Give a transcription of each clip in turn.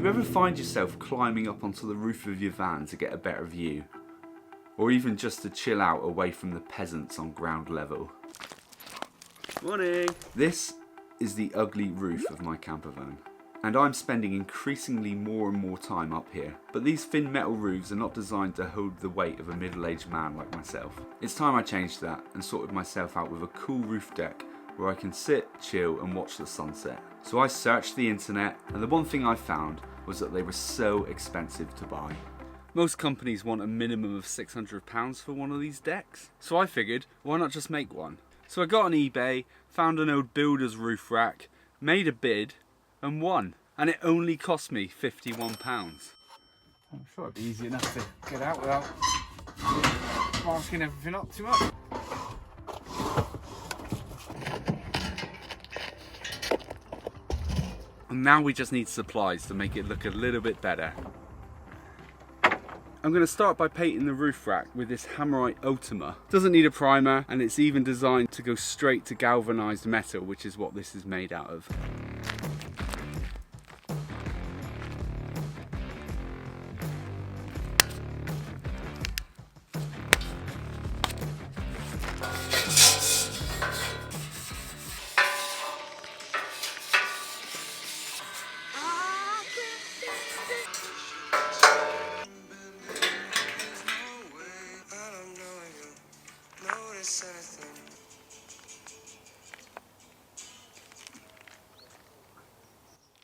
you ever find yourself climbing up onto the roof of your van to get a better view? Or even just to chill out away from the peasants on ground level? Morning! This is the ugly roof of my campervan, and I'm spending increasingly more and more time up here. But these thin metal roofs are not designed to hold the weight of a middle-aged man like myself. It's time I changed that and sorted myself out with a cool roof deck where I can sit, chill and watch the sunset. So I searched the internet, and the one thing I found was that they were so expensive to buy. Most companies want a minimum of £600 for one of these decks. So I figured, why not just make one? So I got on eBay, found an old builder's roof rack, made a bid and won. And it only cost me £51. I'm sure it'd be easy enough to get out without marking everything up too much. And now we just need supplies to make it look a little bit better. I'm going to start by painting the roof rack with this Hammerite Ultima. Doesn't need a primer, and it's even designed to go straight to galvanized metal, which is what this is made out of.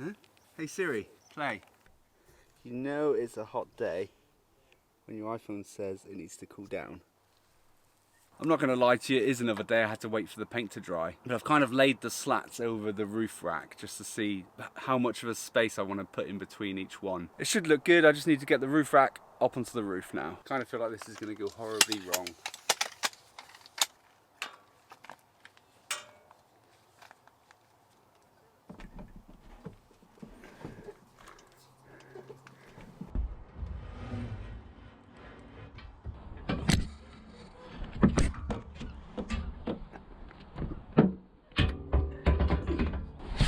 Huh? Hey Siri, play. You know it's a hot day when your iPhone says it needs to cool down. I'm not going to lie to you, it is another day. I had to wait for the paint to dry. But I've kind of laid the slats over the roof rack just to see how much of a space I want to put in between each one. It should look good, I just need to get the roof rack up onto the roof now. Kind of feel like this is going to go horribly wrong.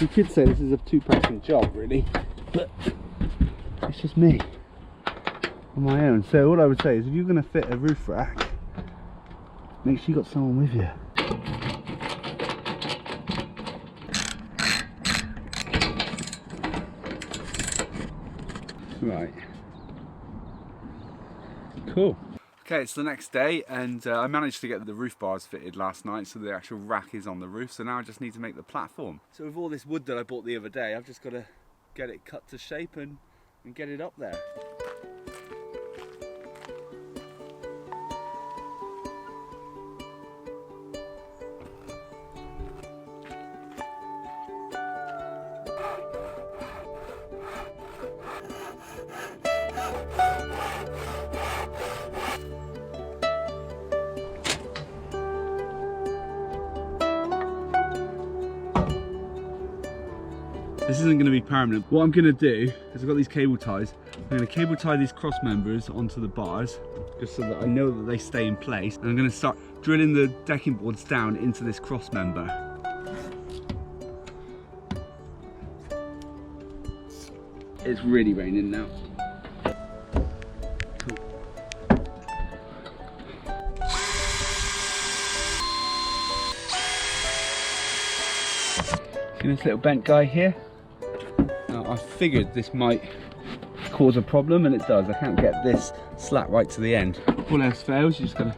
You could say this is a two-person job really, but it's just me on my own. So what I would say is, if you're going to fit a roof rack, make sure you got someone with you. Right. Cool. Okay, it's the next day, and I managed to get the roof bars fitted last night, so the actual rack is on the roof. So now I just need to make the platform. So with all this wood that I bought the other day, I've just got to get it cut to shape and get it up there. This isn't going to be permanent. What I'm going to do is, I've got these cable ties. I'm going to cable tie these cross members onto the bars, just so that I know that they stay in place. And I'm going to start drilling the decking boards down into this cross member. It's really raining now. Cool. See this little bent guy here? Now, I figured this might cause a problem, and it does. I can't get this slat right to the end. If all else fails, you just gotta...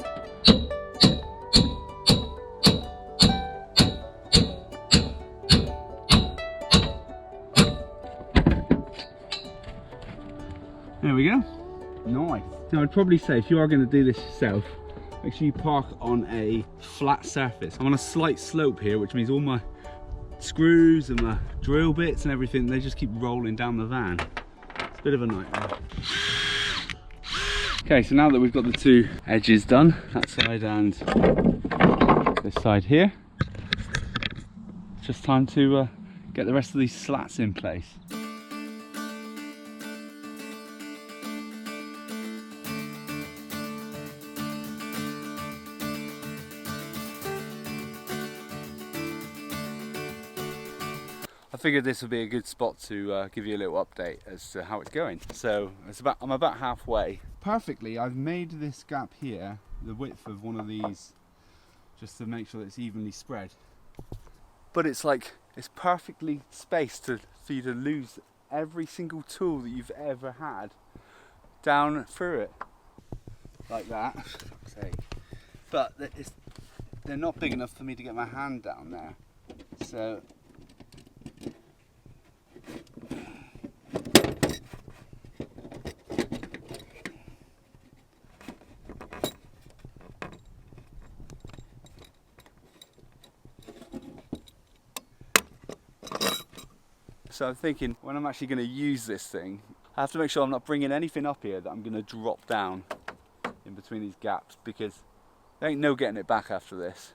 There we go. Nice. Now I'd probably say, if you are going to do this yourself, make sure you park on a flat surface. I'm on a slight slope here, which means all my screws and my drill bits and everything, they just keep rolling down the van. It's a bit of a nightmare. Okay, so now that we've got the two edges done, that side and this side here, it's just time to get the rest of these slats in place. I figured this would be a good spot to give you a little update as to how it's going. So I'm about halfway. Perfectly, I've made this gap here the width of one of these, just to make sure that it's evenly spread. But it's perfectly spaced for you to lose every single tool that you've ever had down through it, like that. For fuck's sake. But they're not big enough for me to get my hand down there. So I'm thinking, when I'm actually going to use this thing, I have to make sure I'm not bringing anything up here that I'm going to drop down in between these gaps, because there ain't no getting it back after this.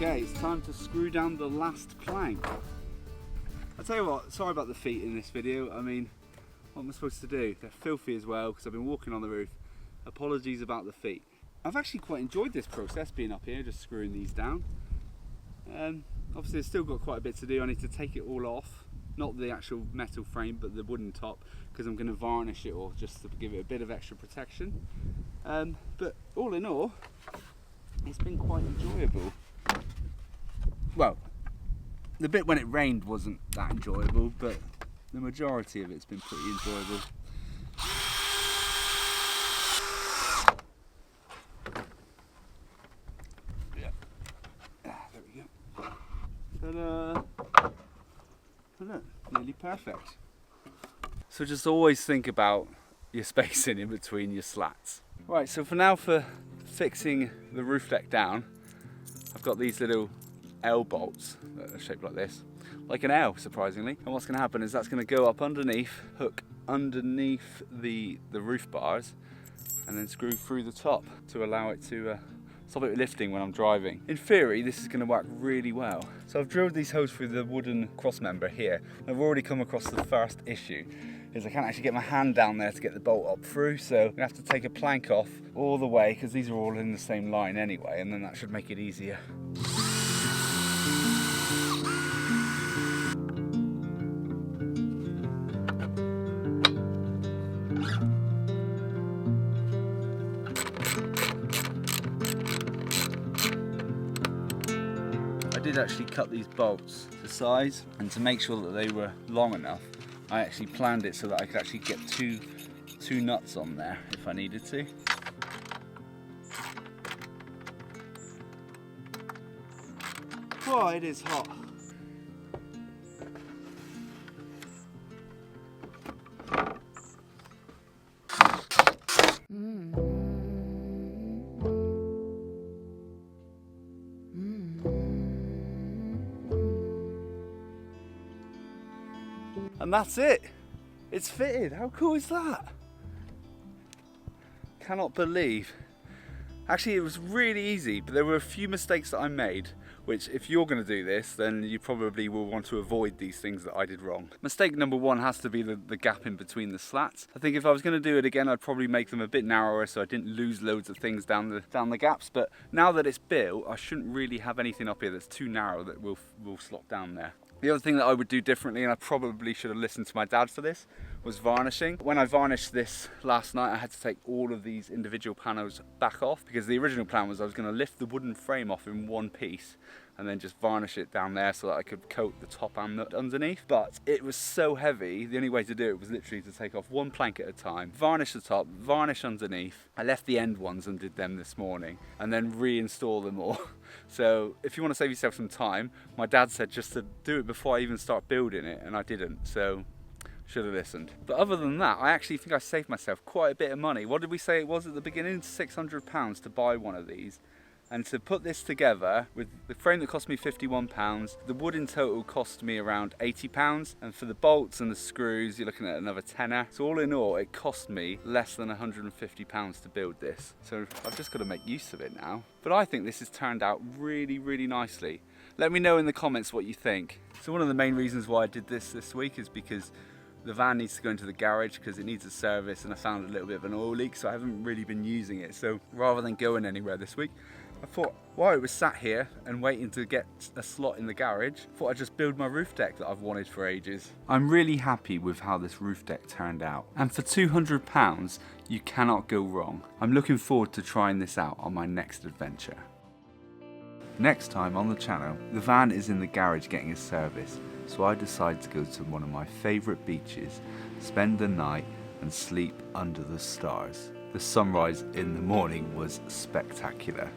Okay, it's time to screw down the last plank. I'll tell you what, sorry about the feet in this video. I mean, what am I supposed to do? They're filthy as well because I've been walking on the roof. Apologies about the feet. I've actually quite enjoyed this process, being up here, just screwing these down. Obviously I've still got quite a bit to do. I need to take it all off. Not the actual metal frame, but the wooden top, because I'm going to varnish it all just to give it a bit of extra protection. But all in all, it's been quite enjoyable. Well, the bit when it rained wasn't that enjoyable, but the majority of it's been pretty enjoyable. Yeah. There we go. Ta-da! Look, nearly perfect. So just always think about your spacing in between your slats. Right, so for now, for fixing the roof deck down, I've got these little L bolts that are shaped like this, like an L, surprisingly. And what's going to happen is that's going to go up underneath, hook underneath the roof bars, and then screw through the top to allow it to stop it lifting when I'm driving. In theory, this is going to work really well. So I've drilled these holes through the wooden cross member here. I've already come across the first issue, is I can't actually get my hand down there to get the bolt up through, so I'm going to have to take a plank off all the way, because these are all in the same line anyway, and then that should make it easier. I did actually cut these bolts to size, and to make sure that they were long enough, I actually planned it so that I could actually get two nuts on there if I needed to. Oh, it is hot. And that's it. It's fitted. How cool is that? Cannot believe. Actually, it was really easy, but there were a few mistakes that I made, which if you're going to do this, then you probably will want to avoid these things that I did wrong. Mistake number one has to be the gap in between the slats. I think if I was going to do it again, I'd probably make them a bit narrower so I didn't lose loads of things down the gaps. But now that it's built, I shouldn't really have anything up here that's too narrow that will slot down there. The other thing that I would do differently, and I probably should have listened to my dad for this, was varnishing. When I varnished this last night, I had to take all of these individual panels back off, because the original plan was I was going to lift the wooden frame off in one piece and then just varnish it down there so that I could coat the top and the underneath. But it was so heavy, the only way to do it was literally to take off one plank at a time, varnish the top, varnish underneath. I left the end ones and did them this morning, and then reinstall them all. So if you want to save yourself some time, my dad said just to do it before I even start building it, and I didn't, so should have listened. But other than that, I actually think I saved myself quite a bit of money. What did we say it was at the beginning? £600 to buy one of these. And to put this together, with the frame that cost me £51, the wood in total cost me around £80, and for the bolts and the screws you're looking at another tenner. So all in all it cost me less than £150 to build this. So I've just got to make use of it now. But I think this has turned out really, really nicely. Let me know in the comments what you think. So one of the main reasons why I did this week is because the van needs to go into the garage because it needs a service, and I found a little bit of an oil leak, so I haven't really been using it. So rather than going anywhere this week, I thought while it was sat here and waiting to get a slot in the garage, I thought I'd just build my roof deck that I've wanted for ages. I'm really happy with how this roof deck turned out, and for £200 you cannot go wrong. I'm looking forward to trying this out on my next adventure. Next time on the channel, the van is in the garage getting a service, so I decide to go to one of my favourite beaches, spend the night and sleep under the stars. The sunrise in the morning was spectacular.